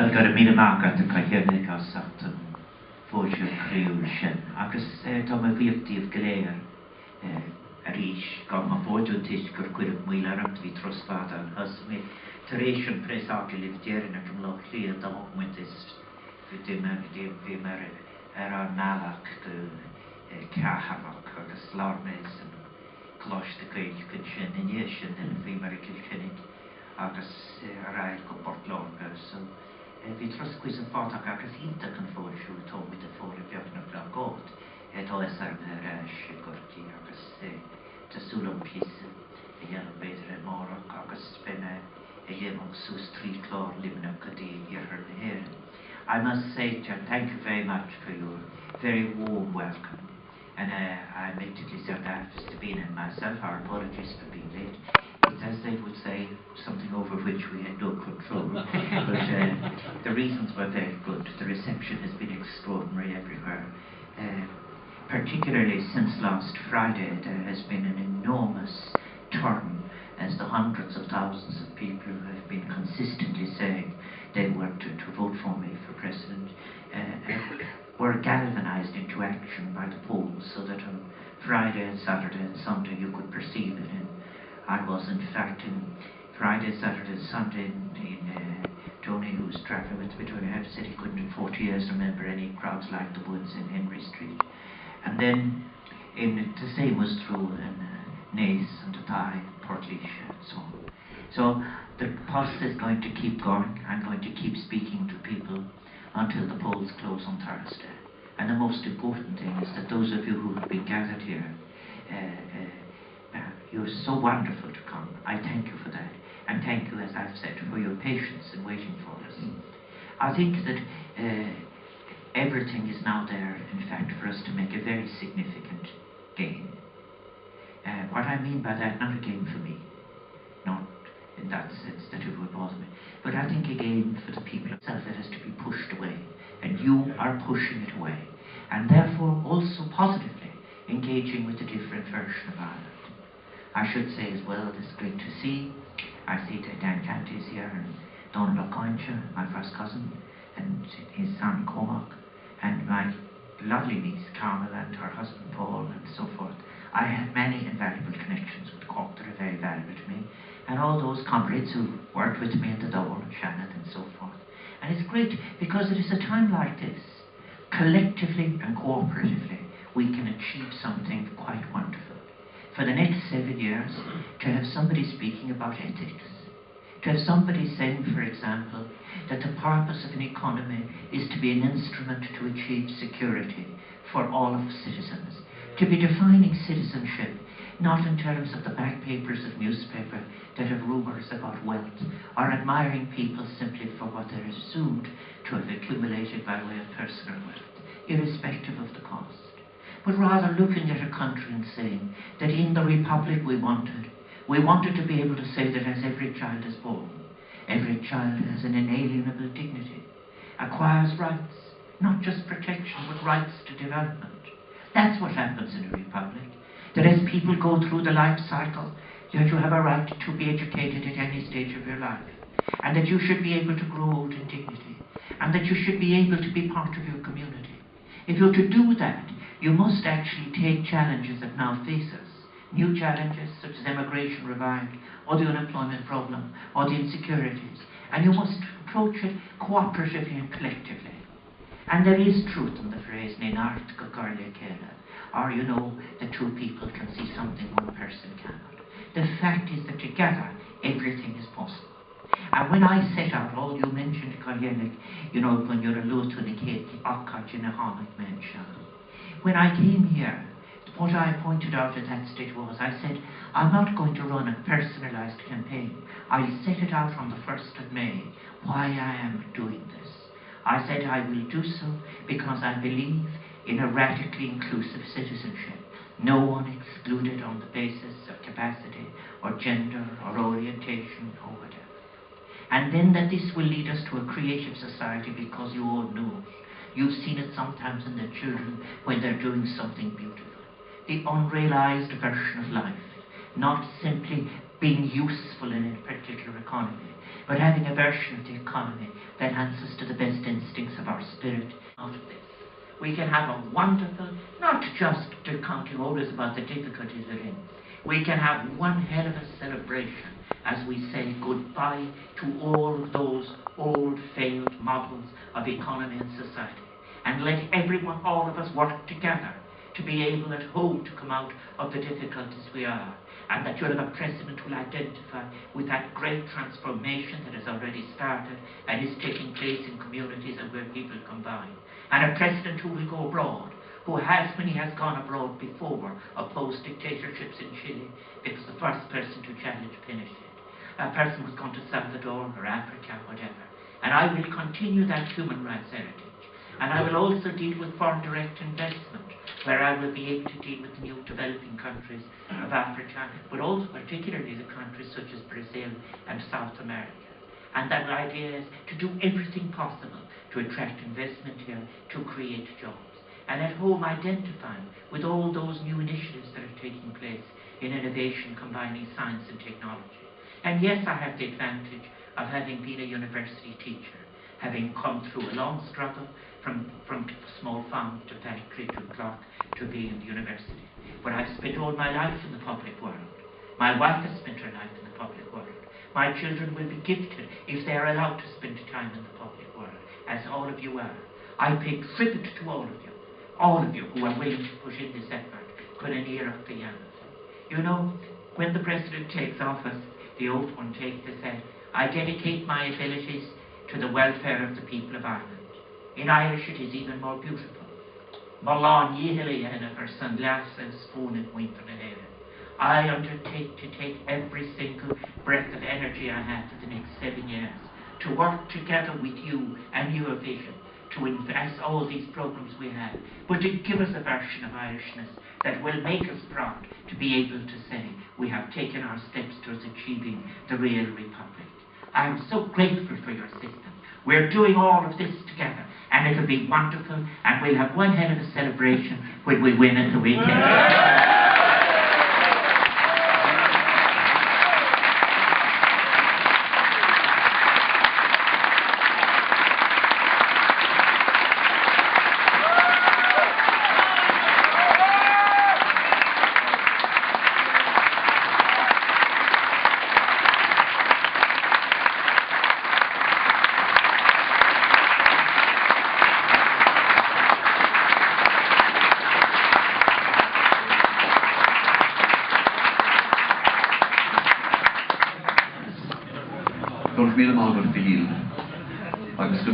Well, got a mí amach an caitheannig as sachtan fóisiú críúil sin. Agus tá a bhíochtaíomh go léir a rís gá má fóidú tuis gur cuireadh míle aramt bhí trosfada an husmí tar éis an présáci libh déireanna go lá chliad a hogmuid is bhí mar ar an nálach go ceathamach agus lárméis an cláiste gail chun sin iné sin in bhí mar a cilcinnig agus a raid go Portlorga so bhí troscuis an fátach agus ítach an fóisiú tógad a fóla beagna blagót tá is ar bheith gurtí agus tásúlam pís a dhéanam beidir a mórach agus benne a dhéanam sús trí chlár limna go dtí ar na héireann. I must say, John, thank you very much for your very warm welcome. And I immediately said that just to be in myself, our apologies for being late. It's as they would say, something over which we had no control. But the reasons were very good. The reception has been extraordinary everywhere. Particularly since last Friday, there has been an enormous turn as the hundreds of thousands of people who have been consistently saying they were to vote for me for president were galvanized into action by the polls, so that on Friday and Saturday and Sunday you could perceive it. And I was in fact in Friday, Saturday and Sunday in Tony, who's travelling with me, Tony Heff said he couldn't in 40 years remember any crowds like the ones in Henry Street. And then the same was true in Naas and Athy, Portlaoise and so on. So the process is going to keep going. I'm going to keep speaking to people until the polls close on Thursday. And the most important thing is that those of you who have been gathered here, you're so wonderful to come. I thank you for that. And thank you, as I've said, for your patience in waiting for us. I think that everything is now there, in fact, for us to make a very significant gain. What I mean by that, not a gain for me, not in that sense that it would bother me, but I think again for the people itself that has to be pushed away, and you are pushing it away, and therefore also positively engaging with a different version of Ireland. I should say as well, it's great to see, I see that Dan Canty is here, and Donald O'Coincha, my first cousin, and his son Cormac, and my lovely niece Carmel and her husband Paul, and so forth. I have many invaluable connections with Cork that are very valuable to me, and all those comrades who worked with me at the Dole and Shannon and so forth. And it's great because it is a time like this, collectively and cooperatively, we can achieve something quite wonderful. For the next 7 years, to have somebody speaking about ethics, to have somebody saying, for example, that the purpose of an economy is to be an instrument to achieve security for all of citizens, to be defining citizenship not in terms of the back papers of newspaper that have rumours about wealth, or admiring people simply for what they're assumed to have accumulated by way of personal wealth, irrespective of the cost, but rather looking at a country and saying that in the Republic we wanted to be able to say that as every child is born, every child has an inalienable dignity, acquires rights, not just protection, but rights to development. That's what happens in a republic. That as people go through the life cycle, that you have a right to be educated at any stage of your life, and that you should be able to grow old in dignity, and that you should be able to be part of your community. If you're to do that, you must actually take challenges that now face us, new challenges such as emigration revived, or the unemployment problem, or the insecurities, and you must approach it cooperatively and collectively. And there is truth in the phrase, Nenart Gagarlia Kena, or you know, that two people can see something one person cannot. The fact is that together, everything is possible. And when I set out, all you mentioned, Caryenik, you know, when you're a Lutheran kid, when I came here, what I pointed out at that stage was, I said, I'm not going to run a personalised campaign. I'll set it out on the 1st of May, why I am doing this. I said I will do so because I believe in a radically inclusive citizenship. No one excluded on the basis of capacity or gender or orientation or whatever. And then that this will lead us to a creative society because you all know it. You've seen it sometimes in the children when they're doing something beautiful. The unrealized version of life, not simply being useful in a particular economy, but having a version of the economy that answers to the best instincts of our spirit out of this. We can have a wonderful, not just counting always about the difficulties we're in, we can have one hell of a celebration as we say goodbye to all of those old failed models of economy and society, and let everyone, all of us, work together to be able at home to come out of the difficulties we are, and that you'll have a president who will identify with that great transformation that has already started and is taking place in communities and where people combine, and a president who will go abroad, who has, when he has gone abroad before, opposed dictatorships in Chile, because the first person to challenge Pinochet, a person who's gone to Salvador or Africa, whatever. And I will continue that human rights heritage. And I will also deal with foreign direct investment, where I will be able to deal with new developing countries of Africa, but also particularly the countries such as Brazil and South America. And that idea is to do everything possible to attract investment here, to create jobs. And at home identifying with all those new initiatives that are taking place in innovation combining science and technology. And yes, I have the advantage of having been a university teacher, having come through a long struggle from small farm to factory to clock to being in the university. But I've spent all my life in the public world. My wife has spent her life in the public world. My children will be gifted if they are allowed to spend time in the public world, as all of you are. I pay tribute to all of you who are willing to put in this effort, put an ear up the piano. You know, when the president takes office, the oath one takes to say, I dedicate my abilities to the welfare of the people of Ireland. In Irish it is even more beautiful. I undertake to take every single breath of energy I have for the next 7 years, to work together with you and your vision, to invest all these programs we have, but to give us a version of Irishness that will make us proud to be able to say we have taken our steps towards achieving the real republic. I am so grateful for your assistance. We're doing all of this together, and it'll be wonderful, and we'll have one hell of a celebration when we win at the weekend. Dolph Miller Margot Phil, agus go